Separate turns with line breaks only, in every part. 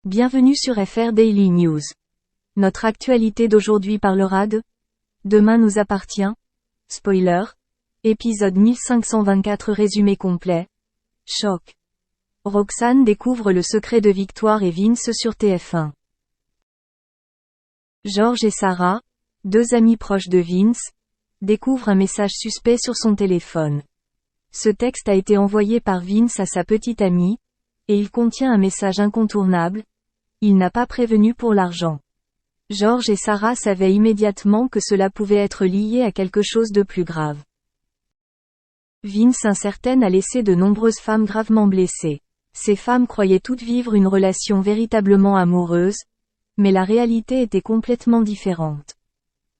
Bienvenue sur FR Daily News. Notre actualité d'aujourd'hui parlera de Demain nous appartient. Spoiler. Épisode 1524 résumé complet. Choc. Roxane découvre le secret de Victoire et Vince sur TF1. George et Sarah, deux amis proches de Vince, découvrent un message suspect sur son téléphone. Ce texte a été envoyé par Vince à sa petite amie, et il contient un message incontournable. Il n'a pas prévenu pour l'argent. George et Sarah savaient immédiatement que cela pouvait être lié à quelque chose de plus grave. Vince incertaine a laissé de nombreuses femmes gravement blessées. Ces femmes croyaient toutes vivre une relation véritablement amoureuse, mais la réalité était complètement différente.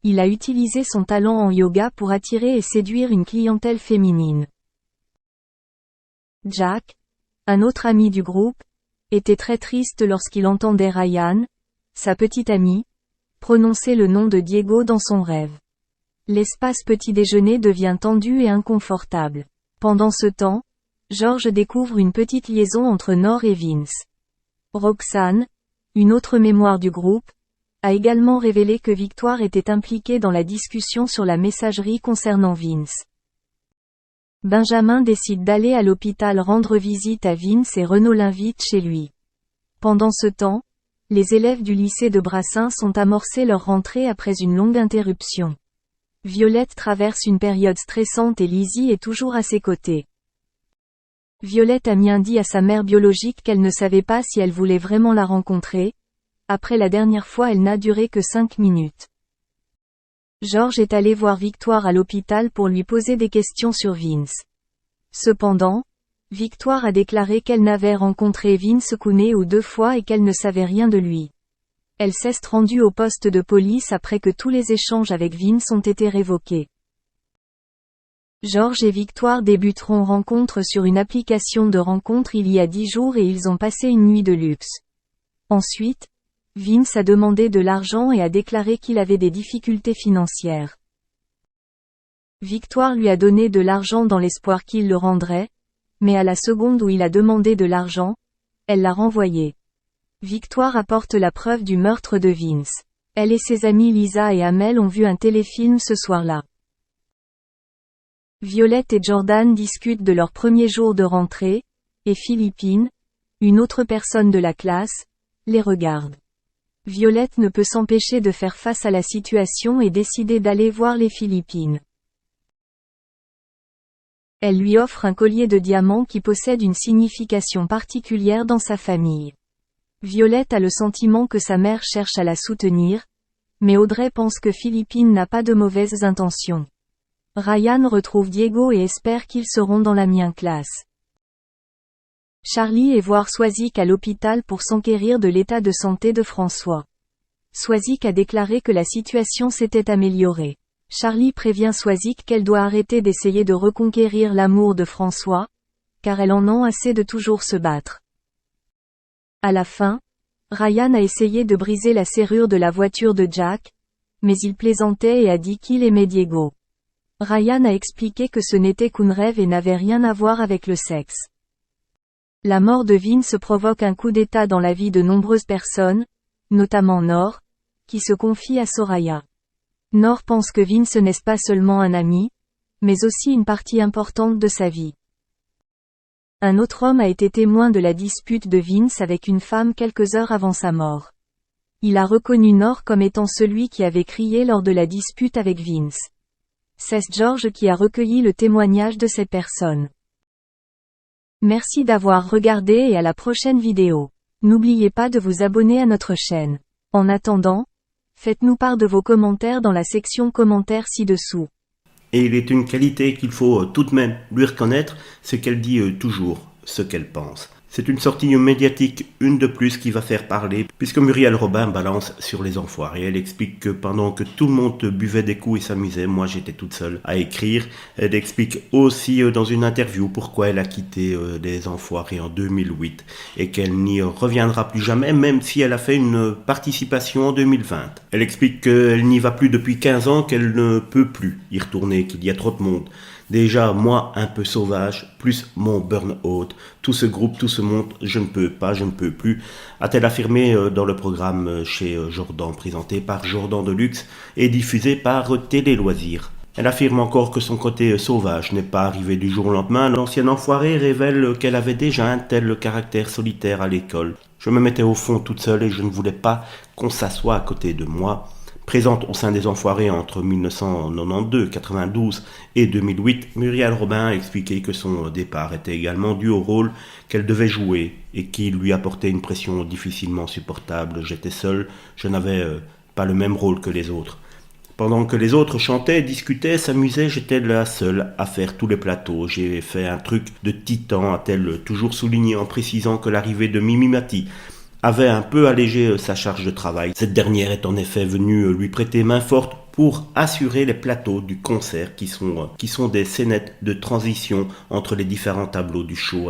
Il a utilisé son talent en yoga pour attirer et séduire une clientèle féminine. Jack, un autre ami du groupe, était très triste lorsqu'il entendait Ryan, sa petite amie, prononcer le nom de Diego dans son rêve. L'espace petit déjeuner devient tendu et inconfortable. Pendant ce temps, George découvre une petite liaison entre Nor et Vince. Roxane, une autre mémoire du groupe, a également révélé que Victoire était impliquée dans la discussion sur la messagerie concernant Vince. Benjamin décide d'aller à l'hôpital rendre visite à Vince et Renaud l'invite chez lui. Pendant ce temps, les élèves du lycée de Brassens ont amorcé leur rentrée après une longue interruption. Violette traverse une période stressante et Lizzie est toujours à ses côtés. Violette a bien dit à sa mère biologique qu'elle ne savait pas si elle voulait vraiment la rencontrer. Après la dernière fois elle n'a duré que 5 minutes. George est allé voir Victoire à l'hôpital pour lui poser des questions sur Vince. Cependant, Victoire a déclaré qu'elle n'avait rencontré Vince qu'une ou 2 fois et qu'elle ne savait rien de lui. Elle s'est rendue au poste de police après que tous les échanges avec Vince ont été révoqués. George et Victoire débuteront rencontre sur une application de rencontre il y a 10 jours et ils ont passé une nuit de luxe. Ensuite, Vince a demandé de l'argent et a déclaré qu'il avait des difficultés financières. Victoire lui a donné de l'argent dans l'espoir qu'il le rendrait, mais à la seconde où il a demandé de l'argent, elle l'a renvoyé. Victoire apporte la preuve du meurtre de Vince. Elle et ses amies Lisa et Amel ont vu un téléfilm ce soir-là. Violette et Jordan discutent de leur premier jour de rentrée, et Philippine, une autre personne de la classe, les regarde. Violette ne peut s'empêcher de faire face à la situation et décider d'aller voir les Philippines. Elle lui offre un collier de diamants qui possède une signification particulière dans sa famille. Violette a le sentiment que sa mère cherche à la soutenir, mais Audrey pense que Philippine n'a pas de mauvaises intentions. Ryan retrouve Diego et espère qu'ils seront dans la même classe. Charlie est voir Swazik à l'hôpital pour s'enquérir de l'état de santé de François. Swazik a déclaré que la situation s'était améliorée. Charlie prévient Swazik qu'elle doit arrêter d'essayer de reconquérir l'amour de François, car elle en a assez de toujours se battre. À la fin, Ryan a essayé de briser la serrure de la voiture de Jack, mais il plaisantait et a dit qu'il aimait Diego. Ryan a expliqué que ce n'était qu'un rêve et n'avait rien à voir avec le sexe. La mort de Vince provoque un coup d'état dans la vie de nombreuses personnes, notamment Nor, qui se confie à Soraya. Nor pense que Vince n'est pas seulement un ami, mais aussi une partie importante de sa vie. Un autre homme a été témoin de la dispute de Vince avec une femme quelques heures avant sa mort. Il a reconnu Nor comme étant celui qui avait crié lors de la dispute avec Vince. C'est George qui a recueilli le témoignage de cette personne. Merci d'avoir regardé et à la prochaine vidéo. N'oubliez pas de vous abonner à notre chaîne. En attendant, faites-nous part de vos commentaires dans la section commentaires ci-dessous.
Et il est une qualité qu'il faut tout de même lui reconnaître, c'est qu'elle dit toujours ce qu'elle pense. C'est une sortie médiatique, une de plus qui va faire parler, puisque Muriel Robin balance sur les enfoirés. Elle explique que pendant que tout le monde buvait des coups et s'amusait, moi j'étais toute seule à écrire. Elle explique aussi dans une interview pourquoi elle a quitté les enfoirés en 2008 et qu'elle n'y reviendra plus jamais, même si elle a fait une participation en 2020. Elle explique qu'elle n'y va plus depuis 15 ans, qu'elle ne peut plus y retourner, qu'il y a trop de monde. Déjà, moi, un peu sauvage, plus mon burn-out, tout ce groupe, tout ce monde, je ne peux pas, je ne peux plus, a-t-elle affirmé dans le programme chez Jordan, présenté par Jordan Deluxe et diffusé par Télé Loisirs. Elle affirme encore que son côté sauvage n'est pas arrivé du jour au lendemain. L'ancienne enfoirée révèle qu'elle avait déjà un tel caractère solitaire à l'école. Je me mettais au fond toute seule et je ne voulais pas qu'on s'assoie à côté de moi. Présente au sein des Enfoirés entre 1992, 92 et 2008, Muriel Robin a expliqué que son départ était également dû au rôle qu'elle devait jouer et qui lui apportait une pression difficilement supportable. J'étais seule, je n'avais pas le même rôle que les autres. Pendant que les autres chantaient, discutaient, s'amusaient, j'étais la seule à faire tous les plateaux. J'ai fait un truc de titan, a-t-elle toujours souligné en précisant que l'arrivée de Mimi Mati avait un peu allégé sa charge de travail. Cette dernière est en effet venue lui prêter main forte pour assurer les plateaux du concert qui sont des scénettes de transition entre les différents tableaux du show.